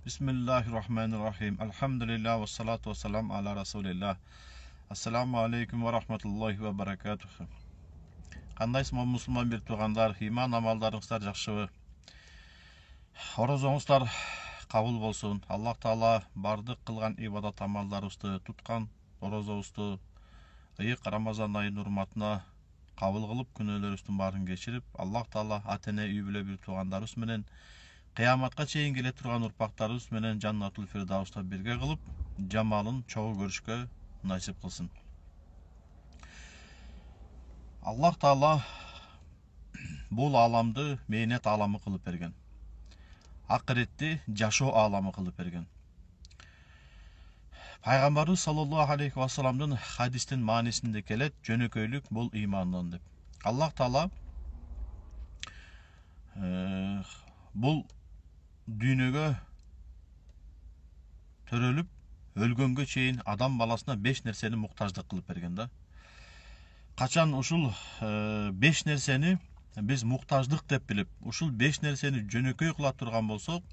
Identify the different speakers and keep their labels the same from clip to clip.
Speaker 1: Bismillahirrahmanirrahim. Alhamdulillah ve salatu ve selam ala Resulillah. Assalamu alaikum ve rahmatullahi ve barakatuhu. Кандайсыз мусулман бир туугандар, иман амалдарыңыздар жакшыбы? Орозоңуздар кабыл болсун. Аллах Таала бардык кылган ибадат амалдарыбызды, туткан орозобузду ыйык Рамазан айынын урматына кабыл кылып, күнөөлөрүбүздүн баарын кечирип, Аллах Таала ата-эне, үй бүлө бир туугандарыбыз менен кыяматка чейин келе турган урпактарыбыз менен Жаннатул Фирдауста бирге кылып, жамалын чогуу көрүшкө насип кылсын. Аллах Таала бул ааламды мээнет ааламы кылып берген. Акыретти жашоо ааламы кылып берген. Пайгамбарыбыз саллаллаху алейхи ва салламдын хадистин маанисинде келет, жөнөкөйлүк бул имандан деп. Аллах Таала бул дүйнөгө төрөлүп өлгөнгө чейин адам баласына 5 нерсени муктаждык кылып берген да. Качан ушул 5 нерсени биз муктаждык деп билип, ушул 5 нерсени жөнөкөй кыла турган болсок,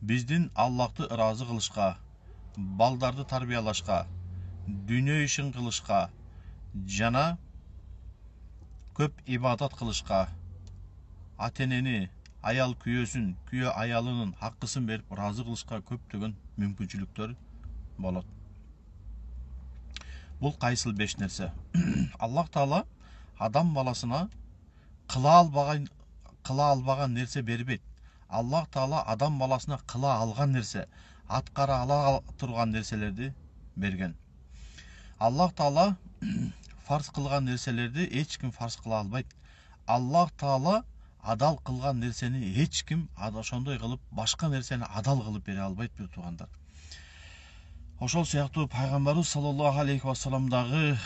Speaker 1: биздин Аллахты ыраазы кылышка, балдарды тарбиялашка, дүйнө ишин кылышка жана көп ибадат кылышка, ата-энени, аял күйөөсүн, күйөө аялынын акысын берип ыраазы кылышка көптөгөн мүмкүнчүлүктөр болот. Бул кайсыл 5 нерсе? Аллах Таала адам баласына кыла албаган нерсе бербейт. Аллах Таала адам баласына кыла алган нерсе, аткара ала турган нерселерди берген. Аллах Таала фарз кылган нерселерди эч ким фарз кыла албайт. Аллах Таала адал кылган нерсени эч ким ошондой кылып, башка нерсени адал кылып бере албайт бир туугандар. Ошол сыяктуу пайгамбарыбыз саллаллаху алейхи ва салламдагы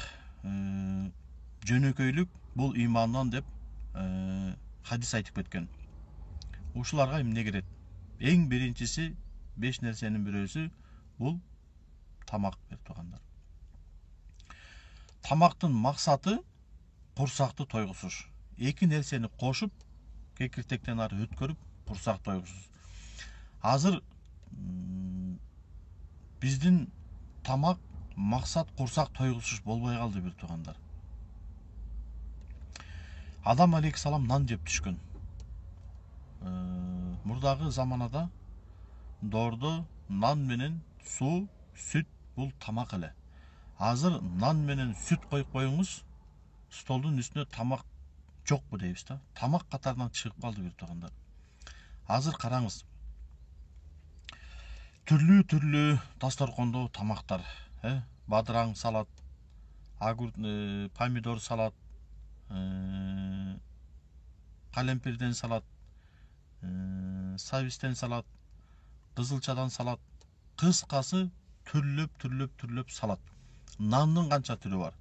Speaker 1: жөнөкөйлүк бул имандан деп хадис айтып кеткен. Ушуларга эмне кирет? Эң биринчиси 5 нерсенин бирөөсү бул тамак бир туугандар. Тамактын максаты курсакты тойгусуш. Эки нерсени кошуп, кекиртектен ары өткөрүп, курсак тойгусуш. Азыр биздин тамак максат курсак тойгусуш болбой калды бир туугандар. Адам алейхиссалам нан жеп түшкөн. Мурдагы заманада доордо нан менен суу, сүт бул тамак эле. Азыр нан менен сүт коюп коюңуз, столдун үстүнө тамак жокпу дейбиз да. Тамак катарынан чыгып калды бир туугандар. Азыр караңыз. Түрлүү дасторкондо тамактар, бадыраң салат, помидор салат, калемпирден салат, сабистен салат, кызылчадан салат, кыскасы түрлөп салат. Нандын канча түрү бар?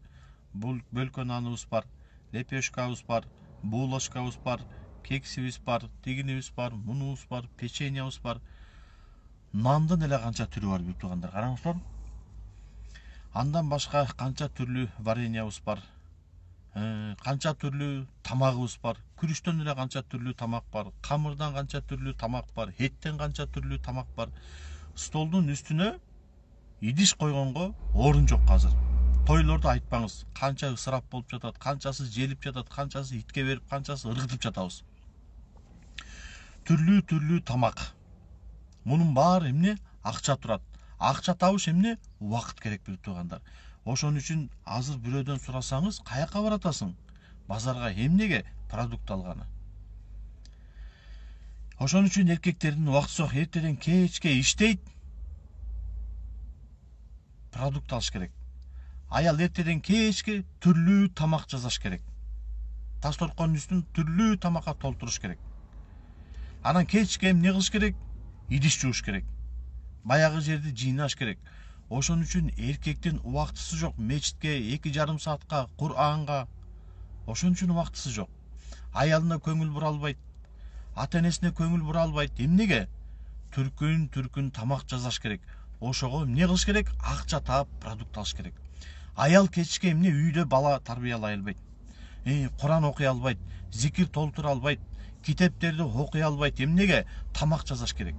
Speaker 1: Бул бөлкө наныбыз бар, лепешкабыз бар, булочкабыз бар, кексибиз бар, тигинибиз бар, мунубуз бар, печеньябыз бар. Нандын эле канча түрү бар бир туугандар, караңыздар. Андан башка канча түрлүү вареньябыз бар, канча түрлүү тамагыбыз бар. Күрүчтөн эле канча түрлүү тамак бар, камырдан канча түрлүү тамак бар, эттен канча түрлүү тамак бар. Столдун үстүнө идиш койгонго орун жок азыр. Тойлорду айтпаңыз, канча ысырап болуп жатат, канчасы желип жатат, канчасы итке берип, канчасы ыргытып жатабыз. Түрлүү тамак. Мунун баары эмне? Акча турат. Акча табыш эмне? Убакыт керек бир туугандар. Ошон үчүн азыр бирөөдөн сурасаңыз, каяка баратасың? Базарга эмнеге? Продукт алганы. Ошон үчүн эркектердин убакыты жок, эртеден кечке иштейт, продукт алыш керек. Аял эртеден кечке түрлүү тамак жасаш керек. Дасторконун үстүн түрлүү тамакка толтуруш керек. Анан кечке эмне кылыш керек? Идиш жууш керек. Баягы жерди жыйнаш керек. Ошон үчүн эркектин убактысы жок мечитке 2,5 саатка, Кур'анга. Ошон үчүн убактысы жок. Аялына көңүл бура албайт. Ата-энесине көңүл бура албайт. Эмнеге? Түркүн тамак жасаш керек. Ошого эмне кылыш керек? Акча таап, продукт алыш керек. Аял кечке эмне үйдө бала тарбиялай албайт. Кур'ан окуй албайт, зикир толтура албайт, китептерди окуй албайт. Эмнеге? Тамак жасаш керек.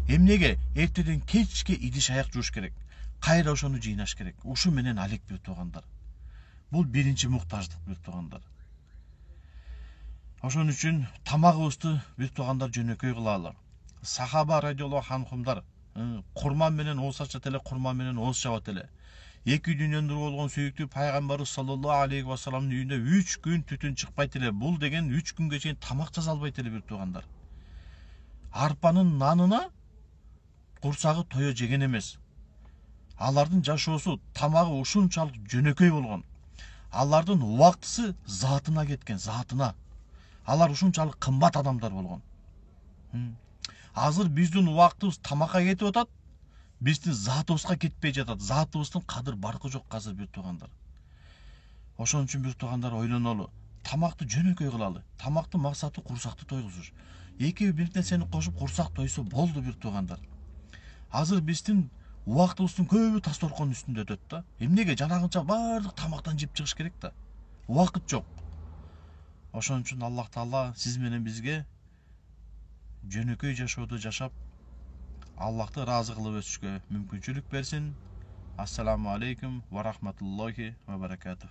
Speaker 1: Эмнеге эртеден кечке идиш аяк жууш керек, кайра ошону жыйнаш керек. Ушу менен алек бир туугандар. Бул биринчи муктаждык бир туугандар. Ошон үчүн тамагыбызды бир туугандар жөнөкөй кылалы. Сахаба радиаллаху анхумдар курман менен ооз ачат эле, курман менен ооз чабат эле. Эки дүйнөнүн нуру болгон сүйүктүү пайгамбарыбыз саллаллаху алейхи вассаламдын үйүндө 3 күн түтүн чыкпайт эле. Бул деген 3 күнгө чейин тамак жаза албайт эле бир туугандар. Арпанын нанына курсагы тое жеген эмес. Алардын жашоосу, тамагы ушунчалык жөнөкөй болгон. Алардын убактысы затына кеткен, затына. Алар ушунчалык кымбат адамдар болгон. Азыр биздин убактыбыз тамакка кетип атат, биздин затыбызга кетпей жатат. Затыбыздын кадыр баркы жок азыр бир туугандар. Ошон үчүн бир туугандар ойлонолу. Тамакты жөнөкөй кылалы. Тамактын максаты курсакты тойгузуш. Эки бир нерсени кошуп курсак тойсо болду бир туугандар. Азыр биздин убактыбыздын көбү тас торконун үстүндө өтөт да. Эмнеге жанагынча баардык тамактан жеп чыгыш керек да. Убакыт жок. Ошон үчүн Аллах Таала сиз менен бизге жөнөкөй жашоодо жашап, Аллахты разы кылып өсүшкө мүмкүнчүлүк берсин. Ассаламу алейкум ва рахматуллахи ва баракатух.